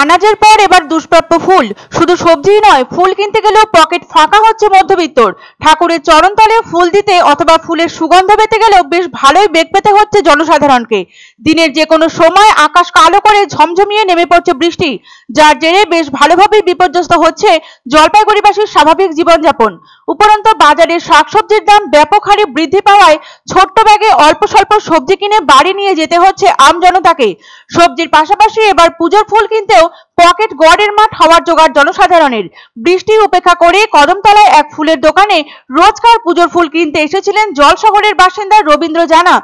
আনাজের পর এবার দুষ্প্রাপ্য ফুল। শুধু সবজিই নয়, ফুল কিনতে গেলেও পকেট ফাঁকা হচ্ছে মধ্যবিত্তর। ঠাকুরের চরণতলে ফুল দিতে অথবা ফুলের সুগন্ধ পেতে গেলেও বেশ ভালোই বেগ পেতে হচ্ছে জনসাধারণকে। দিনের যে কোনো সময় আকাশ কালো করে ঝমঝমিয়ে নেমে পড়ছে বৃষ্টি, যার জেরে বেশ ভালোভাবেই বিপর্যস্ত হচ্ছে জলপাইগুড়িবাসীর স্বাভাবিক জীবনযাপন। উপরন্তু বাজারে শাকসবজির দাম ব্যাপক হারে বৃদ্ধি পাওয়ায় ছোট্ট ব্যাগে অল্প স্বল্প সবজি কিনে বাড়ি নিয়ে যেতে হচ্ছে আমজনতাকে। সবজির পাশাপাশি এবার পুজোর ফুল কিনতেও পকেট গড়ের মাঠ হওয়ার জোগাড় জনসাধারণের। বৃষ্টি উপেক্ষা করে কদমতলায় এক ফুলের দোকানে রোজকার পুজোর ফুল কিনতে এসেছিলেন জলশহরের বাসিন্দা রবীন্দ্র জানা।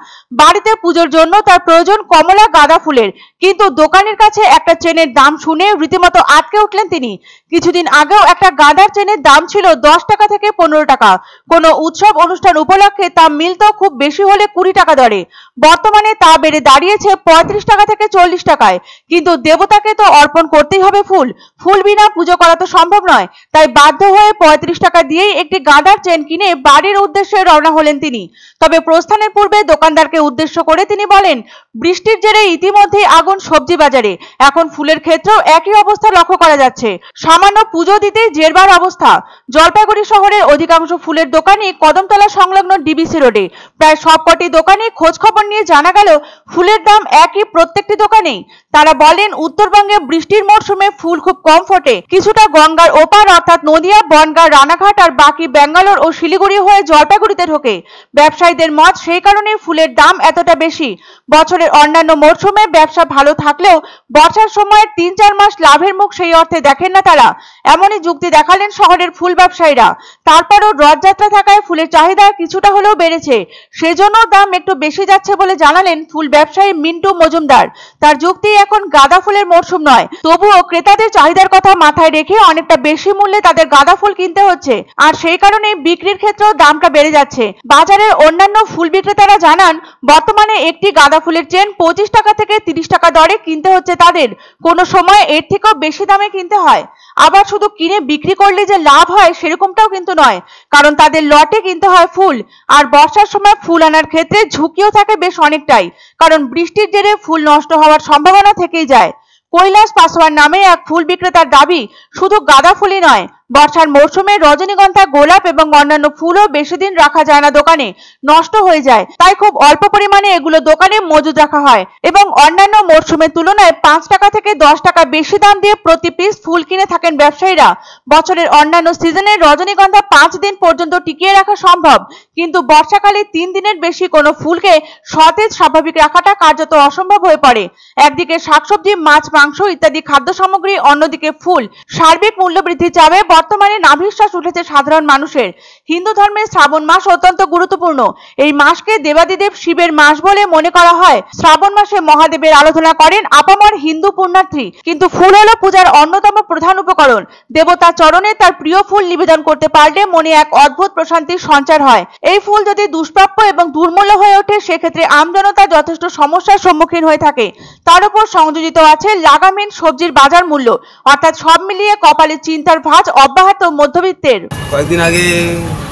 বাড়িতে পুজোর জন্য তার প্রয়োজন কমলা গাঁদা ফুলের, কিন্তু দোকানের কাছে একটা চেনের দাম শুনে রীতিমতো আটকে উঠলেন তিনি। কিছুদিন আগেও একটা গাঁদার চেনের দাম ছিল 10 টাকা থেকে 15 টাকা। কোনো উৎসব অনুষ্ঠান উপলক্ষে তা মিলত খুব বেশি হলে 20 টাকা দরে। বর্তমানে তা বেড়ে দাঁড়িয়েছে 35 টাকা থেকে 40 টাকায়। কিন্তু দেবতাকে তো অর্পণ করতেই হবে ফুল, ফুল বিনা পুজো করা তো সম্ভব নয়। তাই বাধ্য হয়ে 35 টাকা দিয়েই একটি গাঁদার চেন কিনে বাড়ির উদ্দেশ্যে রওনা হলেন তিনি। তবে প্রস্থানের পূর্বে দোকানদারকে উদ্দেশ্য করে তিনি বলেন, বৃষ্টির জেরে ইতিমধ্যেই আগুন সবজি বাজারে, এখন ফুলের ক্ষেত্রেও একই অবস্থা লক্ষ্য করা যাচ্ছে। সামান্য পুজো দিতেই জেরবার অবস্থা। জলপাইগুড়ি শহরের অধিকাংশ ফুলের দোকানই কদমতলা সংলগ্ন ডিবিসি রোডে। প্রায় সবকটি দোকানে খোঁজ খবর নিয়ে জানা গেল ফুলের দাম একই প্রত্যেকটি দোকানেই। তারা বলেন, উত্তরবঙ্গে বৃষ্টির মরশুমে ফুল খুব কম ফোটে। কিছুটা গঙ্গার ওপার অর্থাৎ নদিয়া, বনগাঁ, রানাঘাট আর বাকি ব্যাঙ্গালোর ও শিলিগুড়ি হয়ে জলপাইগুড়িতে ঢোকে। ব্যবসায়ীদের মত সেই কারণে ফুলের দাম এতটা বেশি। বছরের অন্যান্য মরশুমে ব্যবসা ভালো থাকলেও বর্ষার সময় 3-4 মাস লাভের মুখ সেই অর্থে দেখেন না তারা। এমনই যুক্তি দেখালেন শহরের ফুল ব্যবসায়ীরা। তারপরও রথযাত্রা থাকায় ফুলের চাহিদা কিছুটা হলেও বেড়েছে, সেজন্য দাম একটু বেশি যাচ্ছে বলে জানালেন ফুল ব্যবসায়ী মিন্টু মজুমদার। তার যুক্তি, এখন গাঁদা ফুলের মরশুম নয়, তবুও ক্রেতাদের চাহিদার কথা মাথায় রেখে অনেকটা বেশি মূল্যে তাদের গাঁদা ফুল কিনতে হচ্ছে, আর সেই কারণে বিক্রির ক্ষেত্রেও দামটা বেড়ে যাচ্ছে। বাজারের অন্যান্য ফুল বিক্রেতারা জানান, বর্তমানে একটি গাঁদা ফুলের চেন 25 টাকা থেকে 30 টাকা দরে কিনতে হচ্ছে তাদের। কোনো সময় এর থেকেও বেশি দামে কিনতে হয়। আবার শুধু কিনে বিক্রি করলে যে লাভ হয় সেরকমটাও কিন্তু নয়, কারণ তাদের লটে কিনতে হয় ফুল। আর বর্ষার সময় ফুল আনার ক্ষেত্রে ঝুঁকিও থাকে বেশ অনেকটাই, কারণ বৃষ্টির জেরে ফুল নষ্ট হওয়ার সম্ভাবনা থেকেই যায়। কৈলাস পাসওয়ান নামে এক ফুল বিক্রেতার দাবি, শুধু গাঁদা ফুলই নয়, বর্ষার মরশুমে রজনীগন্ধা, গোলাপ এবং অন্যান্য ফুলও বেশি দিন রাখা যায় না দোকানে, নষ্ট হয়ে যায়। তাই খুব অল্প পরিমাণে এগুলো দোকানে মজুদ রাখা হয় এবং অন্যান্য মরশুমের তুলনায় 5 টাকা থেকে 10 টাকা বেশি দাম দিয়ে প্রতি পিস ফুল কিনে থাকেন ব্যবসায়ীরা। বছরের অন্যান্য সিজনে রজনীগন্ধা 5 দিন পর্যন্ত টিকিয়ে রাখা সম্ভব, কিন্তু বর্ষাকালে 3 দিনের বেশি কোনো ফুলকে সতেজ স্বাভাবিক রাখাটা কার্যত অসম্ভব হয়ে পড়ে। একদিকে শাকসবজি, মাছ, মাংস ইত্যাদি খাদ্য সামগ্রী, অন্যদিকে ফুল। সার্বিক মূল্য বৃদ্ধি চাপে বর্তমানে নাভিশ্বাস উঠেছে সাধারণ মানুষের। হিন্দু ধর্মে শ্রাবণ মাস অত্যন্ত গুরুত্বপূর্ণ। এই মাসকে দেবাদিদেব শিবের মাস বলে মনে করা হয়। শ্রাবণ মাসে মহাদেবের আরাধনা করেন আপামর হিন্দু পুণ্যার্থী। কিন্তু ফুল হলো পূজার অন্যতম প্রধান উপকরণ। দেবতার চরণে তার প্রিয় ফুল নিবেদন করতে পারলে মনে এক অদ্ভুত প্রশান্তির সঞ্চার হয়। এই ফুল যদি দুষ্প্রাপ্য এবং দুর্মূল্য হয়ে ওঠে, সেক্ষেত্রে আমজনতা যথেষ্ট সমস্যার সম্মুখীন হয়ে থাকে। তার উপর সংযোজিত আছে লাগামহীন সবজির বাজার মূল্য, অর্থাৎ সব মিলিয়ে কপালে চিন্তার ভাঁজ অব্যাহত মধ্যবিত্তের। কয়েকদিন আগে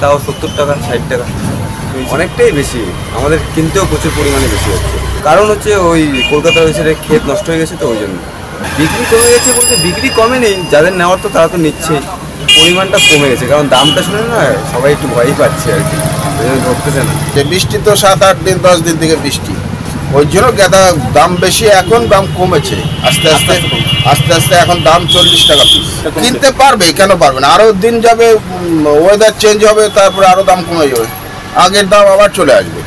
তাও 70 টাকা 60 টাকা, অনেকটাই বেশি। আমাদের কিনতেও প্রচুর পরিমাণে বেশি হচ্ছে। কারণ হচ্ছে ওই কলকাতা হয়েছে ক্ষেত নষ্ট হয়ে গেছে, তো ওই জন্য বিক্রি কমে গেছে। বলতে বিক্রি কমে নেই, যাদের নেওয়ার তো তারা তো নিচ্ছেই, পরিমাণটা কমে গেছে। কারণ দামটা শুনে না সবাই একটু ভয়ই পাচ্ছে আর কি, ধরতেছে না। বৃষ্টি তো 7-8 দিন 10 দিন থেকে বৃষ্টি, ওই জন্য গাঁদা দাম বেশি। এখন দাম কমেছে আস্তে আস্তে এখন দাম 40 টাকা পিস। কিনতে পারবে, কেন পারবে না? আরো দিন যাবে, ওয়েদার চেঞ্জ হবে, তারপরে আরো দাম কমে যাবে, আগের দাম আবার চলে আসবে।